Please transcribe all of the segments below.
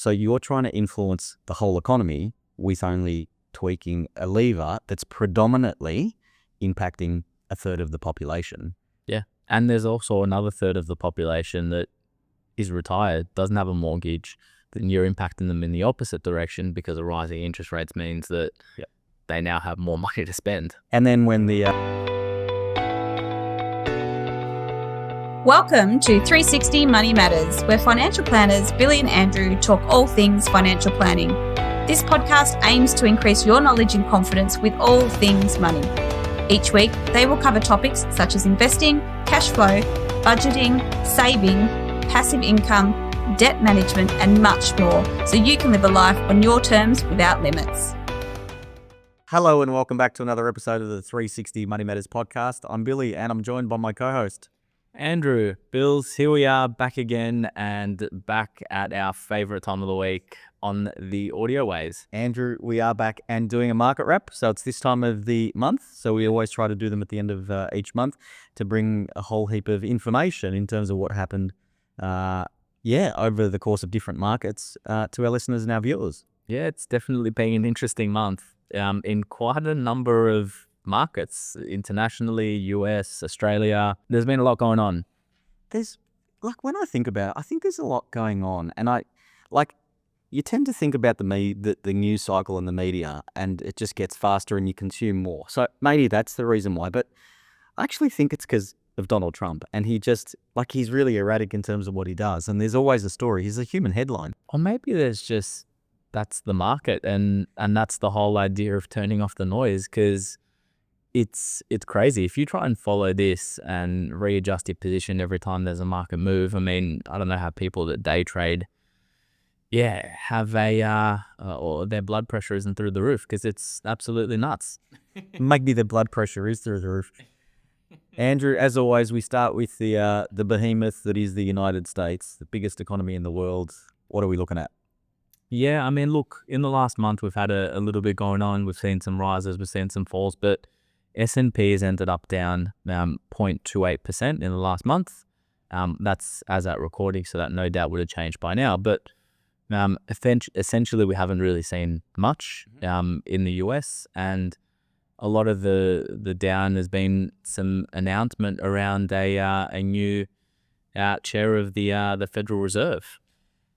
So you're trying to influence the whole economy with only tweaking a lever that's predominantly impacting a third of the population. Yeah. And there's also another third of the population that is retired, doesn't have a mortgage, then you're impacting them in the opposite direction because a rising interest rates means that they now have more money to spend. And then when the... Welcome to 360 Money Matters, where financial planners Billy and Andrew talk all things financial planning. This podcast aims to increase your knowledge and confidence with all things money. Each week, they will cover topics such as investing, cash flow, budgeting, saving, passive income, debt management, and much more, so you can live a life on your terms without limits. Hello and welcome back to another episode of the 360 Money Matters podcast. I'm Billy and I'm joined by my co-host, Andrew. Bills, here we are back again and back at our favorite time of the week on the audio ways. Andrew, we are back and doing a market wrap. So it's this time of the month. So we always try to do them at the end of each month to bring a whole heap of information in terms of what happened over the course of different markets to our listeners and our viewers. Yeah, it's definitely been an interesting month in quite a number of markets, internationally, US, Australia. There's been a lot going on. There's, like, when I think about it, I think there's a lot going on. And you tend to think about the news cycle and the media, and it just gets faster and you consume more. So maybe that's the reason why. But I actually think it's because of Donald Trump, and he's really erratic in terms of what he does. And there's always a story. He's a human headline. Or maybe that's the market, and that's the whole idea of turning off the noise, because it's crazy. If you try and follow this and readjust your position every time there's a market move, I mean, I don't know how people that day trade, have or their blood pressure isn't through the roof, because it's absolutely nuts. Maybe the blood pressure is through the roof. Andrew, as always, we start with the behemoth that is the United States, the biggest economy in the world. What are we looking at? Yeah, I mean, look, in the last month, we've had a little bit going on. We've seen some rises, we've seen some falls, but S&P has ended up down 0.28% in the last month. That's as at recording, so that no doubt would have changed by now. But essentially, we haven't really seen much in the US, and a lot of the down has been some announcement around a new chair of the Federal Reserve.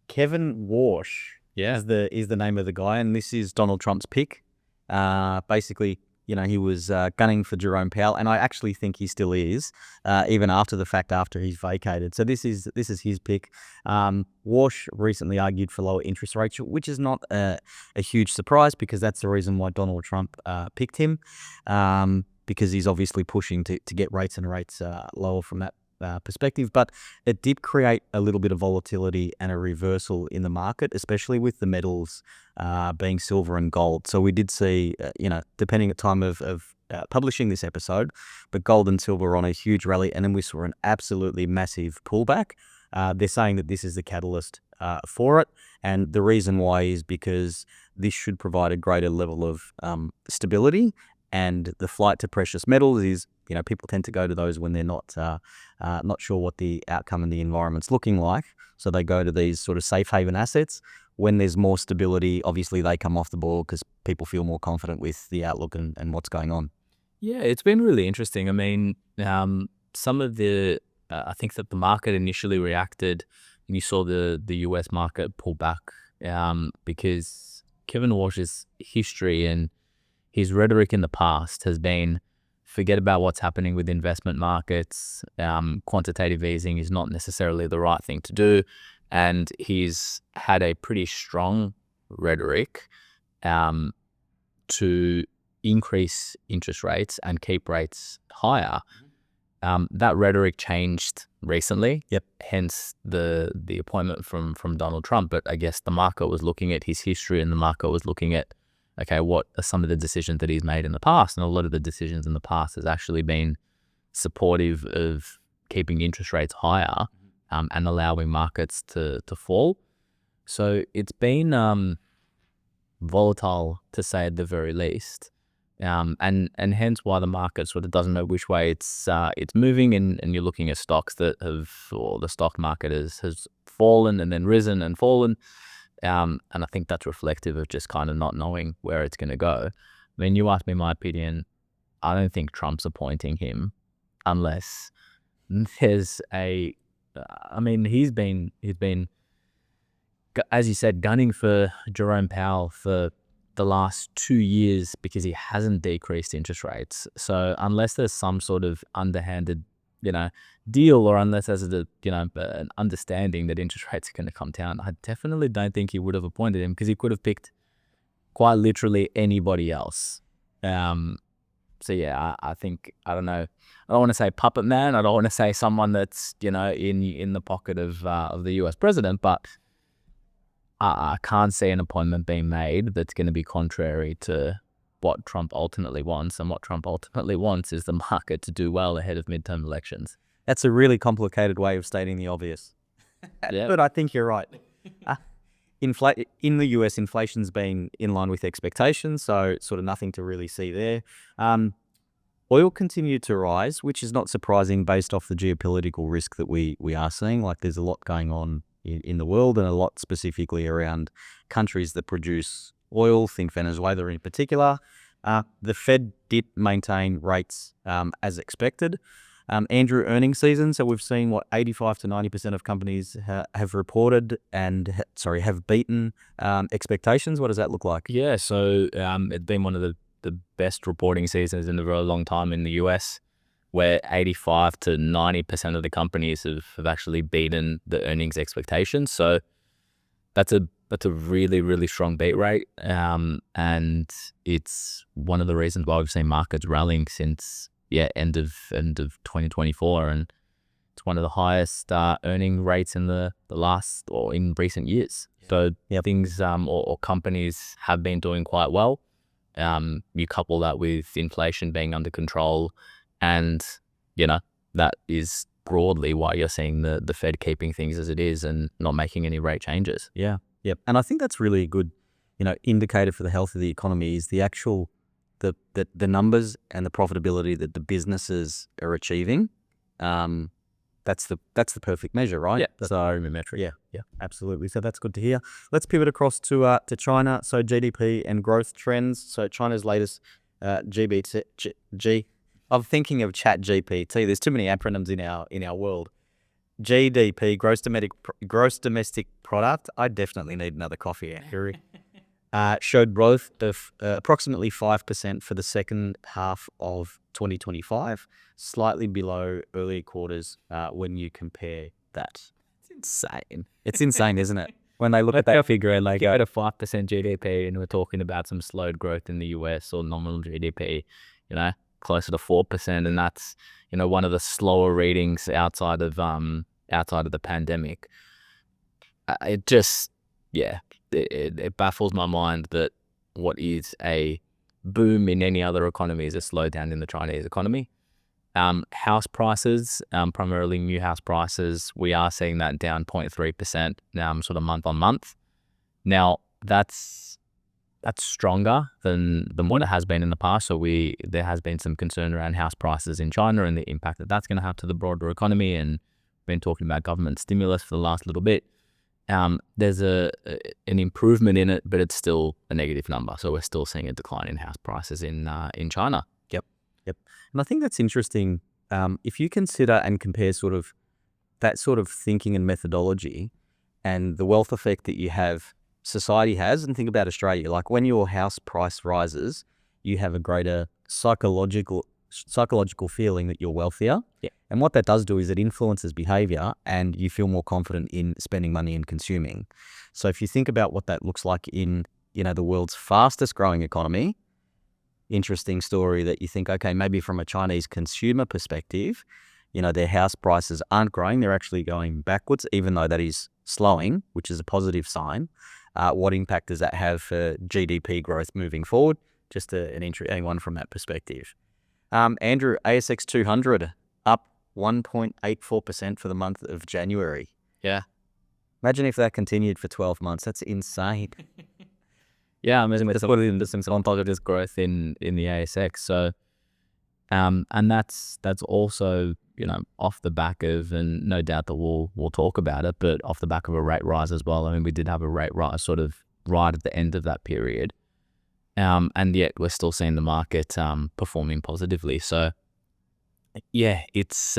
Kevin Walsh is the name of the guy, and this is Donald Trump's pick. Basically, he was gunning for Jerome Powell, and I actually think he still is, even after the fact, after he's vacated. So this is his pick. Walsh recently argued for lower interest rates, which is not a huge surprise, because that's the reason why Donald Trump picked him, because he's obviously pushing to get rates lower from that perspective. But it did create a little bit of volatility and a reversal in the market, especially with the metals being silver and gold. So we did see, depending at time of publishing this episode, but gold and silver were on a huge rally, and then we saw an absolutely massive pullback. They're saying that this is the catalyst for it, and the reason why is because this should provide a greater level of stability. And the flight to precious metals is, people tend to go to those when they're not sure what the outcome and the environment's looking like. So they go to these sort of safe haven assets. When there's more stability, obviously they come off the board because people feel more confident with the outlook and what's going on. Yeah, it's been really interesting. I mean, some of I think that the market initially reacted, and you saw the US market pull back because Kevin Walsh's history and his rhetoric in the past has been, forget about what's happening with investment markets. Quantitative easing is not necessarily the right thing to do. And he's had a pretty strong rhetoric to increase interest rates and keep rates higher. That rhetoric changed recently. Hence the appointment from Donald Trump. But I guess the market was looking at his history, and the market was looking at, okay, what are some of the decisions that he's made in the past? And a lot of the decisions in the past has actually been supportive of keeping interest rates higher and allowing markets to fall. So it's been volatile, to say at the very least. And hence why the market sort of doesn't know which way it's moving, and you're looking at stocks that the stock market has fallen and then risen and fallen. And I think that's reflective of just kind of not knowing where it's going to go. I mean, you asked me my opinion. I don't think Trump's appointing him unless there's I mean, he's been, as you said, gunning for Jerome Powell for the last 2 years because he hasn't decreased interest rates. So unless there's some sort of underhanded, deal, or unless there's an understanding that interest rates are going to come down, I definitely don't think he would have appointed him, because he could have picked quite literally anybody else. So yeah, I think, I don't know, I don't want to say puppet man. I don't want to say someone that's in the pocket of the US president, but I can't see an appointment being made that's going to be contrary to what Trump ultimately wants. And what Trump ultimately wants is the market to do well ahead of midterm elections. That's a really complicated way of stating the obvious. Yeah. But I think you're right. In the US, inflation's been in line with expectations, so sort of nothing to really see there. Oil continued to rise, which is not surprising based off the geopolitical risk that we are seeing. Like, there's a lot going on in the world, and a lot specifically around countries that produce oil, think Venezuela in particular. The Fed did maintain rates as expected. Andrew, earnings season. So we've seen 85 to 90% of companies have reported and have beaten expectations. What does that look like? Yeah, so it's been one of the best reporting seasons in a very long time in the US, where 85 to 90% of the companies have actually beaten the earnings expectations. So that's a really, really strong beat rate. And it's one of the reasons why we've seen markets rallying since end of 2024, and it's one of the highest earning rates in the last, or in recent years. So things or companies have been doing quite well. You couple that with inflation being under control, and that is broadly why you're seeing the Fed keeping things as it is and not making any rate changes. Yeah. Yep. And I think that's really a good indicator for the health of the economy is the actual the numbers and the profitability that the businesses are achieving. That's the perfect measure, right? Yeah, that's our metric. Yeah, absolutely. So that's good to hear. Let's pivot across to China. So GDP and growth trends. So China's latest I'm thinking of Chat GPT. There's too many acronyms in our world. GDP, gross domestic product. I definitely need another coffee, Andrew. Showed growth of approximately 5% for the second half of 2025, slightly below earlier quarters when you compare that. It's insane. It's insane, isn't it? When they look at that figure and they go at a 5% GDP, and we're talking about some slowed growth in the US, or nominal GDP, closer to 4%, and that's one of the slower readings outside of the pandemic. It just it baffles my mind that what is a boom in any other economy is a slowdown in the Chinese economy. House prices, primarily new house prices, we are seeing that down 0.3% sort of month on month. Now that's stronger than what it has been in the past. So there has been some concern around house prices in China and the impact that that's going to have to the broader economy, and been talking about government stimulus for the last little bit. There's an improvement in it, but it's still a negative number. So we're still seeing a decline in house prices in China. Yep. And I think that's interesting. If you consider and compare sort of that sort of thinking and methodology and the wealth effect that society has, and think about Australia, like when your house price rises, you have a greater psychological feeling that you're wealthier. Yeah. And what that does do is it influences behavior, and you feel more confident in spending money and consuming. So if you think about what that looks like in, the world's fastest growing economy, interesting story that you think, okay, maybe from a Chinese consumer perspective, their house prices aren't growing. They're actually going backwards, even though that is slowing, which is a positive sign. What impact does that have for GDP growth moving forward? Just an interesting one from that perspective. Andrew, ASX 200 up 1.84% for the month of January. Yeah. Imagine if that continued for 12 months. That's insane. Yeah, I'm going to put it into some positive growth in the ASX. So And that's also, off the back of, and no doubt that we'll talk about it, but off the back of a rate rise as well. I mean, we did have a rate rise sort of right at the end of that period. And yet we're still seeing the market performing positively. So yeah, it's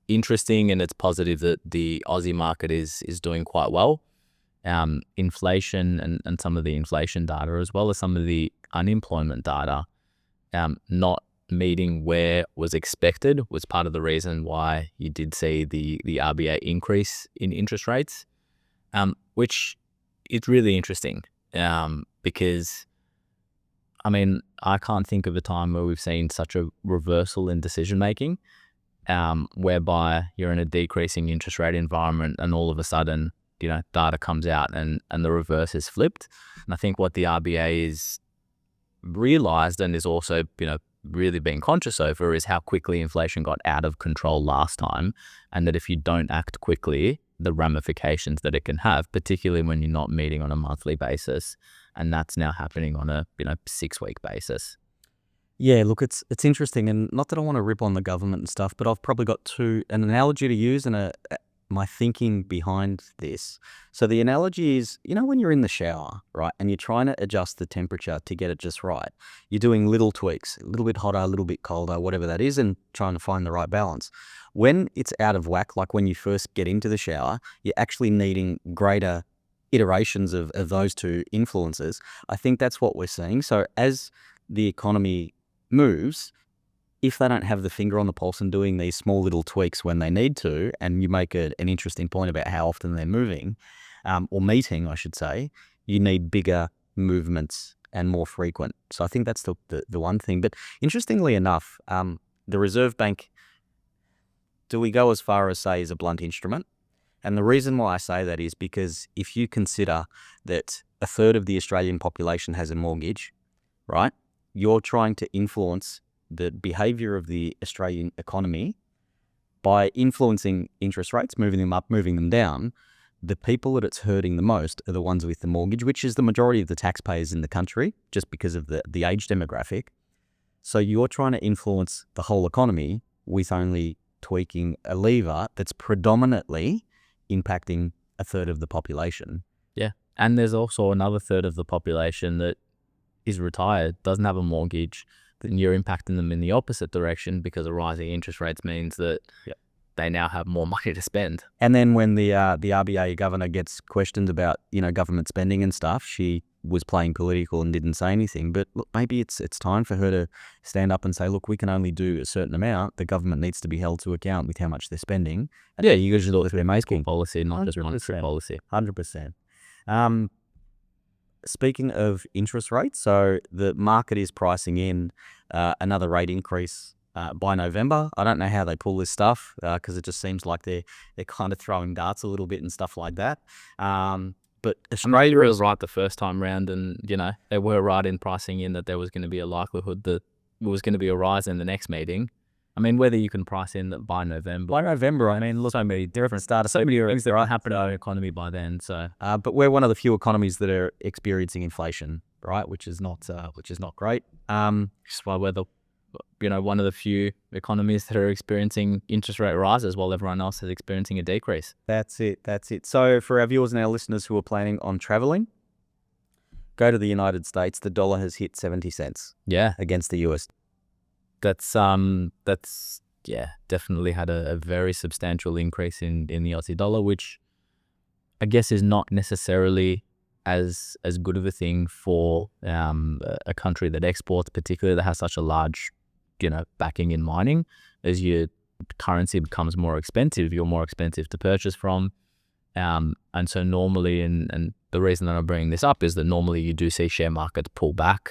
interesting, and it's positive that the Aussie market is doing quite well. Inflation and some of the inflation data, as well as some of the unemployment data, not meeting where was expected, was part of the reason why you did see the RBA increase in interest rates, which is really interesting, because I mean, I can't think of a time where we've seen such a reversal in decision making, whereby you're in a decreasing interest rate environment and all of a sudden, data comes out and the reverse is flipped. And I think what the RBA is realized, and is also, really being conscious over, is how quickly inflation got out of control last time, and that if you don't act quickly, the ramifications that it can have, particularly when you're not meeting on a monthly basis. And that's now happening on a 6-week basis. Yeah, look, it's interesting, and not that I want to rip on the government and stuff, but I've probably got an analogy to use and my thinking behind this. So the analogy is, when you're in the shower, right, and you're trying to adjust the temperature to get it just right, you're doing little tweaks, a little bit hotter, a little bit colder, whatever that is, and trying to find the right balance. When it's out of whack, like when you first get into the shower, you're actually needing greater iterations of those two influences. I think that's what we're seeing. So as the economy moves, if they don't have the finger on the pulse and doing these small little tweaks when they need to, and you make an interesting point about how often they're moving, or meeting, I should say, you need bigger movements and more frequent. So I think that's the one thing. But interestingly enough, the Reserve Bank, do we go as far as say is a blunt instrument? And the reason why I say that is because if you consider that a third of the Australian population has a mortgage, right? You're trying to influence the behavior of the Australian economy by influencing interest rates, moving them up, moving them down. The people that it's hurting the most are the ones with the mortgage, which is the majority of the taxpayers in the country, just because of the age demographic. So you're trying to influence the whole economy with only tweaking a lever that's predominantly impacting a third of the population. Yeah. And there's also another third of the population that is retired, doesn't have a mortgage, then you're impacting them in the opposite direction, because a rising interest rates means that they now have more money to spend. And then when the RBA governor gets questioned about, government spending and stuff, she was playing political and didn't say anything. But look, maybe it's time for her to stand up and say, look, we can only do a certain amount. The government needs to be held to account with how much they're spending. And you usually look at their making policy, not just monetary policy. 100%. Speaking of interest rates, so the market is pricing in another rate increase by November. I don't know how they pull this stuff, because it just seems like they're kind of throwing darts a little bit and stuff like that. But Australia was right the first time round, and they were right in pricing in that there was going to be a likelihood that there was going to be a rise in the next meeting. I mean, whether you can price in that by November. I mean, look, so many different startups, so many things that are happening in our economy by then. So, but we're one of the few economies that are experiencing inflation, right? Which is not great. Just why we're one of the few economies that are experiencing interest rate rises while everyone else is experiencing a decrease. That's it. So for our viewers and our listeners who are planning on traveling, go to the United States. The dollar has hit 70 cents. Yeah, against the US. That's definitely had a very substantial increase in the Aussie dollar, which I guess is not necessarily as good of a thing for a country that exports, particularly that has such a large backing in mining. As your currency becomes more expensive, you're more expensive to purchase from, and so normally, and the reason that I'm bringing this up is that normally you do see share markets pull back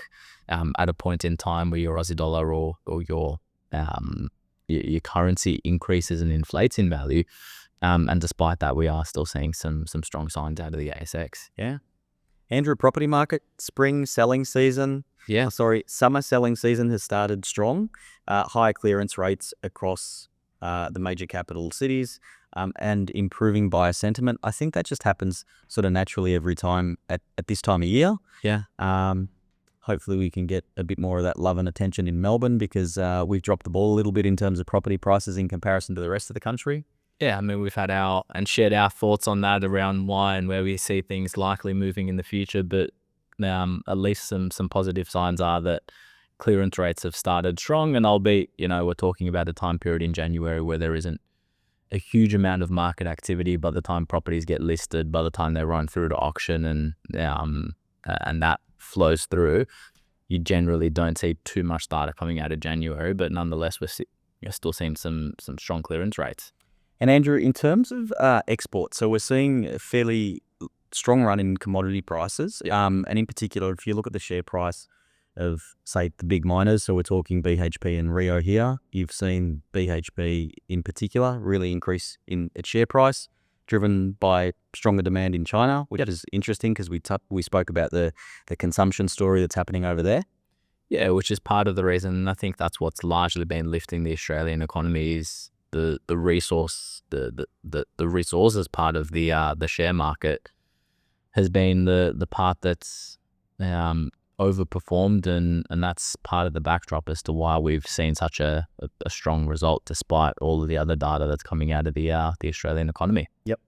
at a point in time where your Aussie dollar or your currency increases and inflates in value, and despite that, we are still seeing some strong signs out of the ASX. Yeah, Andrew, property market, summer selling season has started strong. Higher clearance rates across the major capital cities, and improving buyer sentiment. I think that just happens sort of naturally every time at this time of year. Yeah. hopefully we can get a bit more of that love and attention in Melbourne, because we've dropped the ball a little bit in terms of property prices in comparison to the rest of the country. Yeah, I mean, we've had shared our thoughts on that around why and where we see things likely moving in the future. But at least some positive signs are that clearance rates have started strong, and albeit, we're talking about a time period in January where there isn't a huge amount of market activity. By the time properties get listed, by the time they run through to auction, and that flows through, you generally don't see too much data coming out of January. But nonetheless, we're still seeing some strong clearance rates. And Andrew, in terms of exports, so we're seeing a fairly strong run in commodity prices. And in particular, if you look at the share price of, say, the big miners, so we're talking BHP and Rio here, you've seen BHP in particular really increase in its share price, driven by stronger demand in China, which is interesting because we spoke about the consumption story that's happening over there. Yeah, which is part of the reason. And I think that's what's largely been lifting the Australian economy is the resources part of the share market has been the part that's overperformed, and that's part of the backdrop as to why we've seen such a strong result despite all of the other data that's coming out of the Australian economy. Yep.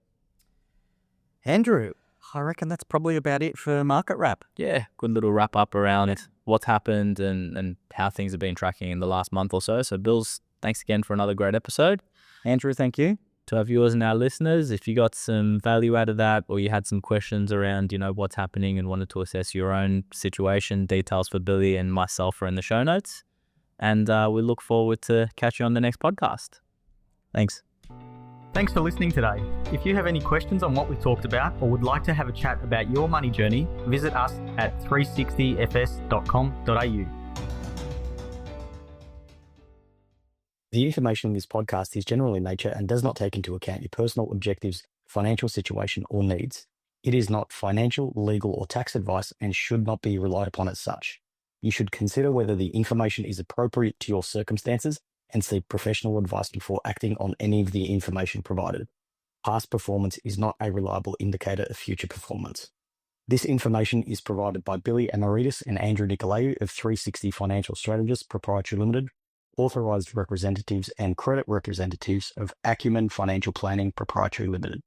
Andrew, I reckon that's probably about it for market wrap. Yeah, good little wrap up around what's happened and how things have been tracking in the last month or so. So Bills, thanks again for another great episode. Andrew, thank you. To our viewers and our listeners, if you got some value out of that, or you had some questions around, what's happening and wanted to assess your own situation, details for Billy and myself are in the show notes. And we look forward to catch you on the next podcast. Thanks. Thanks for listening today. If you have any questions on what we talked about or would like to have a chat about your money journey, visit us at 360fs.com.au. The information in this podcast is general in nature and does not take into account your personal objectives, financial situation, or needs. It is not financial, legal, or tax advice and should not be relied upon as such. You should consider whether the information is appropriate to your circumstances and seek professional advice before acting on any of the information provided. Past performance is not a reliable indicator of future performance. This information is provided by Billy Amiridis and Andrew Nicolaou of 360 Financial Strategists Pty Ltd, authorized representatives and credit representatives of Akumin Financial Planning Pty Ltd.